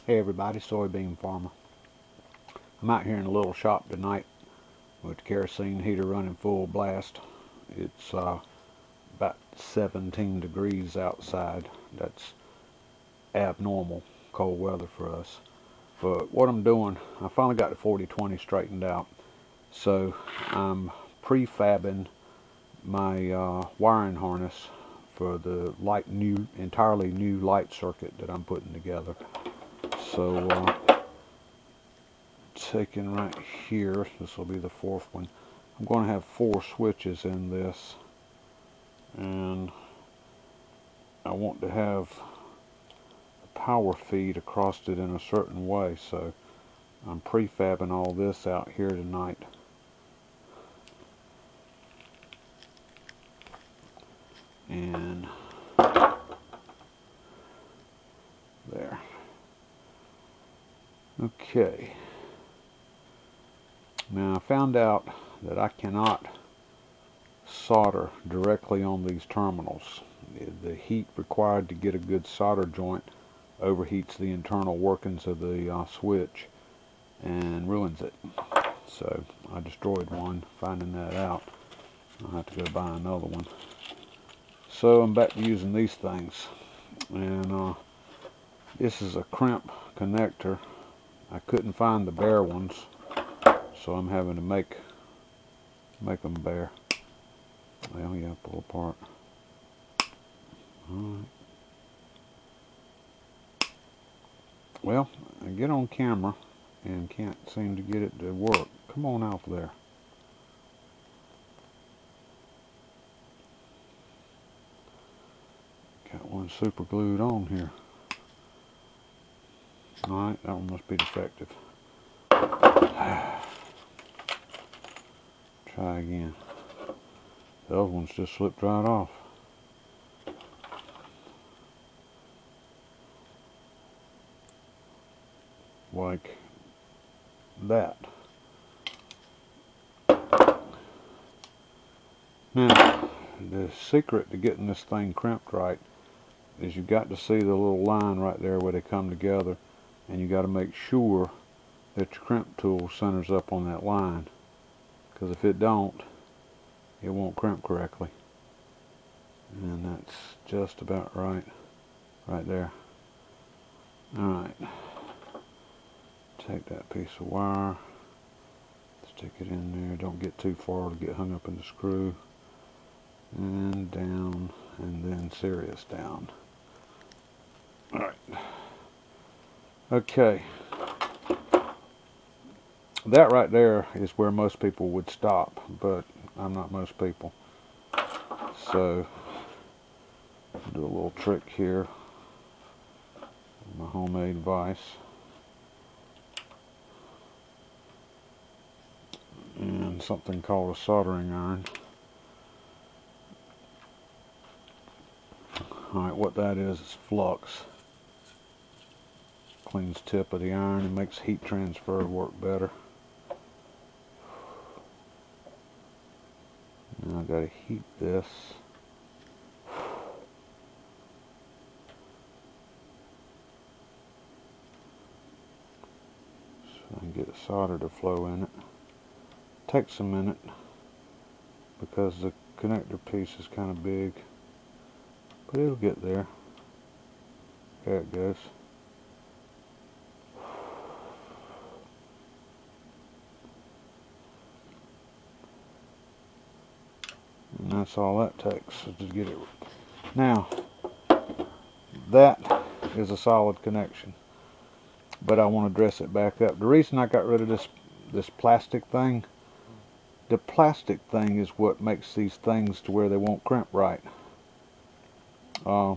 Hey everybody, Soybean Farmer. I'm out here in a little shop tonight with the kerosene heater running full blast. It's about 17 degrees outside. That's abnormal cold weather for us. But what I'm doing, I finally got the 4020 straightened out. So I'm prefabbing my wiring harness for the entirely new light circuit that I'm putting together. So taking right here, this will be the fourth one. I'm going to have 4 switches in this, and I want to have the power feed across it in a certain way, so I'm prefabbing all this out here tonight. And there. Okay. Now I found out that I cannot solder directly on these terminals. The heat required to get a good solder joint overheats the internal workings of the switch and ruins it. So I destroyed one finding that out. I'll have to go buy another one. So I'm back to using these things, and this is a crimp connector. I couldn't find the bare ones, so I'm having to make them bare. Well, yeah, pull apart. Alright. Well, I get on camera and can't seem to get it to work. Come on out there. Got one super glued on here. Alright, that one must be defective. Try again. The other one's just slipped right off. Like that. Now, the secret to getting this thing crimped right is you've got to see the little line right there where they come together, and you got to make sure that your crimp tool centers up on that line, because if it don't, it won't crimp correctly. And that's just about right there. Alright, take that piece of wire, stick it in there, don't get too far to get hung up in the screw, and down, and then serious down. Alright, okay, that right there is where most people would stop, but I'm not most people. So I'll do a little trick here, my homemade vise, and something called a soldering iron. Alright, what that is flux. Cleans tip of the iron and makes heat transfer work better. Now I've got to heat this. So I can get solder to flow in it. Takes a minute because the connector piece is kind of big, but it'll get there. There it goes. And that's all that takes, so just get it. Now, that is a solid connection, but I want to dress it back up. The reason I got rid of this plastic thing, the plastic thing is what makes these things to where they won't crimp right. I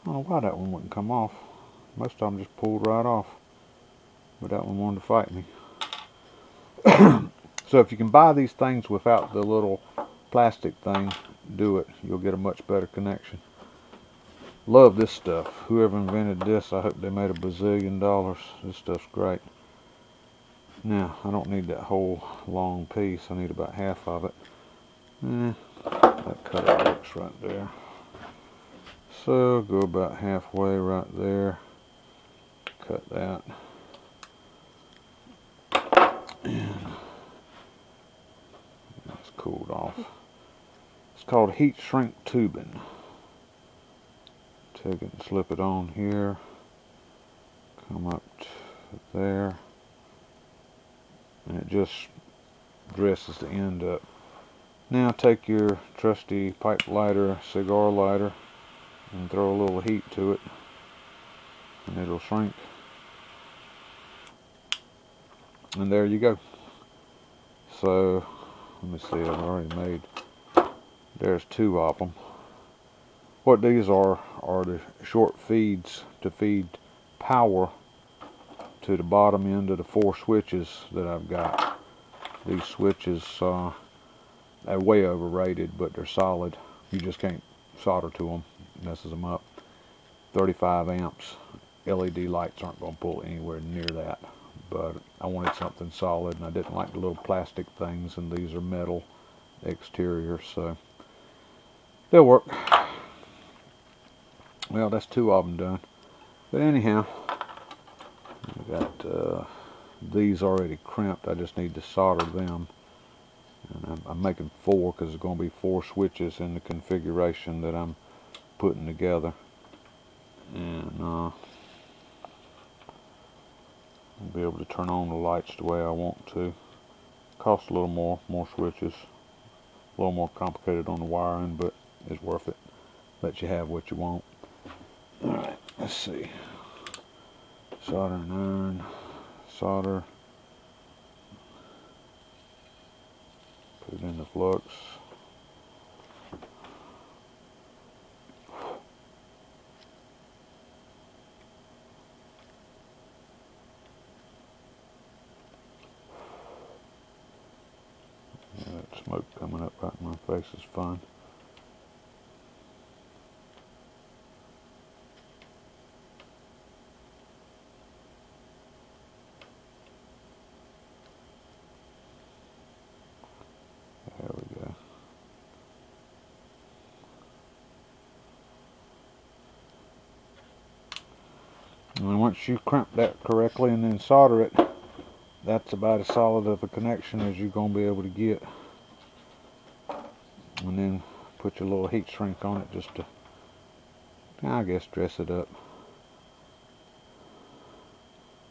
don't know why that one wouldn't come off. Most of them just pulled right off, but that one wanted to fight me. So if you can buy these things without the little plastic thing, do it. You'll get a much better connection. Love this stuff. Whoever invented this, I hope they made $1 bazillion. This stuff's great. Now, I don't need that whole long piece. I need about half of it. That cutter works right there. So, go about halfway right there. cut that. And it's cooled off. It's called heat shrink tubing. Take it and slip it on here. Come up to there. And it just dresses the end up. Now take your trusty pipe lighter, cigar lighter, and throw a little heat to it, and it'll shrink. And there you go. So, let me see, I've already made, there's 2 of them. What these are the short feeds to feed power to the bottom end of the 4 switches that I've got. These switches, they're way overrated, but they're solid. You just can't solder to them. It messes them up. 35 amps. LED lights aren't going to pull anywhere near that. But I wanted something solid, and I didn't like the little plastic things, and these are metal exterior, so they'll work. Well, that's 2 of them done. But anyhow, I got these already crimped. I just need to solder them. And I'm making 4 because there's going to be 4 switches in the configuration that I'm putting together. And I'll be able to turn on the lights the way I want to. Costs a little more switches. A little more complicated on the wiring, but it's worth it. Let you have what you want. Alright, let's see. Soldering iron, solder. Put it in the flux. Yeah, that smoke coming up right in my face is fun. There we go. And once you crimp that correctly and then solder it, that's about as solid of a connection as you're going to be able to get. And then put your little heat shrink on it just to, I guess, dress it up.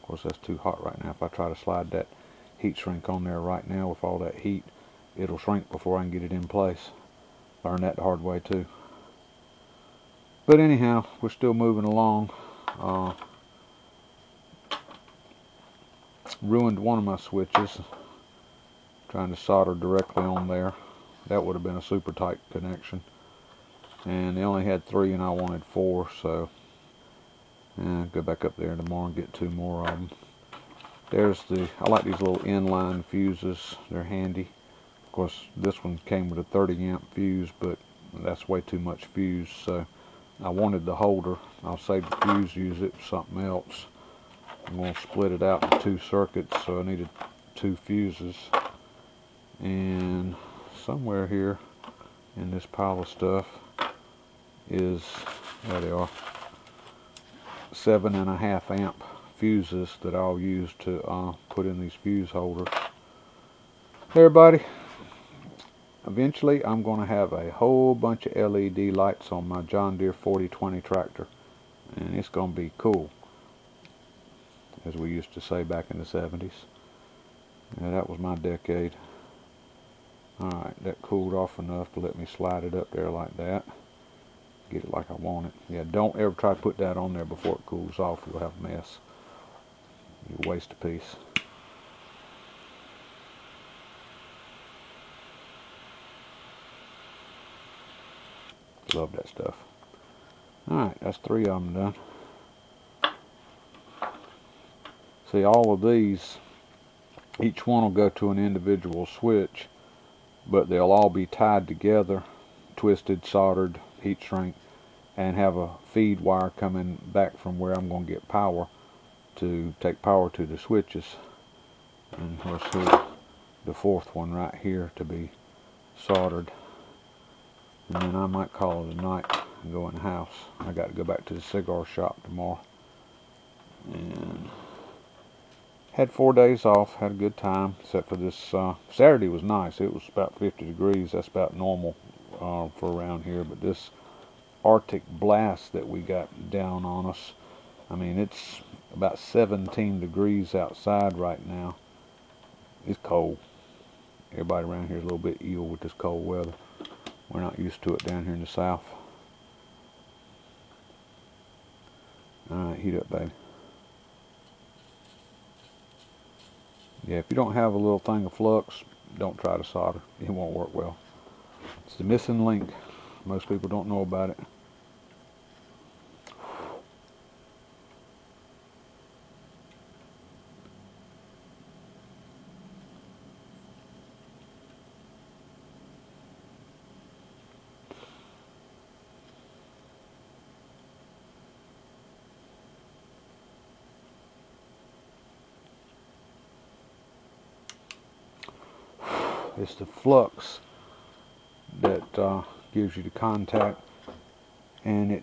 Of course, that's too hot right now. If I try to slide that heat shrink on there right now with all that heat, it'll shrink before I can get it in place. Learned that the hard way too. But anyhow, we're still moving along. Ruined one of my switches trying to solder directly on there. That would have been a super tight connection, and they only had 3 and I wanted 4, so go back up there tomorrow and get 2 more of them. There's I like these little inline fuses. They're handy. Of course, this one came with a 30 amp fuse, but that's way too much fuse, so I wanted the holder. I'll save the fuse, use it for something else. I'm going to split it out in 2 circuits, so I needed 2 fuses. And somewhere here in this pile of stuff is, there they are, 7.5 amp fuses that I'll use to put in these fuse holders. Everybody, eventually I'm going to have a whole bunch of LED lights on my John Deere 4020 tractor, and it's going to be cool, as we used to say back in the 70s. Yeah, that was my decade. Alright, that cooled off enough to let me slide it up there like that. Get it like I want it. Yeah, don't ever try to put that on there before it cools off. You'll have a mess. You'll waste a piece. Love that stuff. Alright, that's 3 of them done. See, all of these, each one will go to an individual switch, but they'll all be tied together, twisted, soldered, heat shrink, and have a feed wire coming back from where I'm going to get power to take power to the switches. And we'll see the 4th one right here to be soldered. And then I might call it a night and go in the house. I got to go back to the cigar shop tomorrow And had 4 days off, had a good time, except for this Saturday was nice. It was about 50 degrees. That's about normal for around here. But this Arctic blast that we got down on us, I mean, it's about 17 degrees outside right now. It's cold. Everybody around here is a little bit ill with this cold weather. We're not used to it down here in the south. Alright, heat up, baby. Yeah, if you don't have a little thing of flux, don't try to solder. It won't work well. It's the missing link. Most people don't know about it. It's the flux that gives you the contact, and it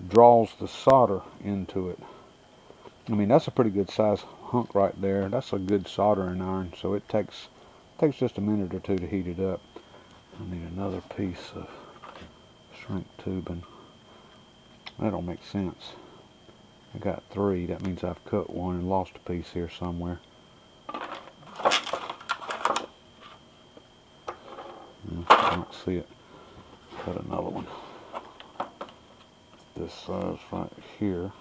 draws the solder into it. I mean, that's a pretty good size hunk right there. That's a good soldering iron, so it takes just a minute or two to heat it up. I need another piece of shrink tubing. That don't make sense. I got 3. That means I've cut one and lost a piece here somewhere. I don't see it. Cut another one. This size right here.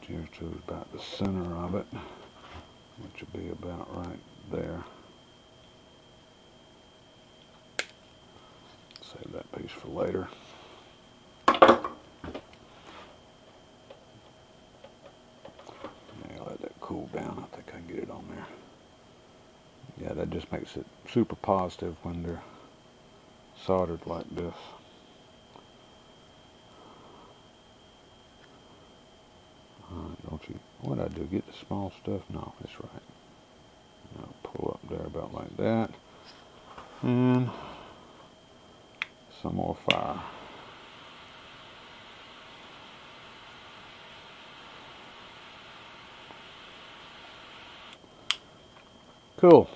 Here to about the center of it, which will be about right there. Save that piece for later. Yeah, let that cool down. I think I can get it on there. Yeah, that just makes it super positive when they're soldered like this. Don't you? What did I do? Get the small stuff? No, that's right. Now pull up there about like that. And some more fire. Cool.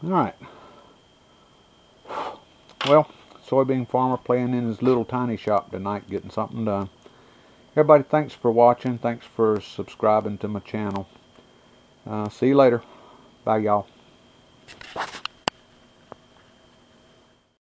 Alright. Well, soybean farmer playing in his little tiny shop tonight, getting something done. Everybody, thanks for watching. Thanks for subscribing to my channel. See you later. Bye, y'all.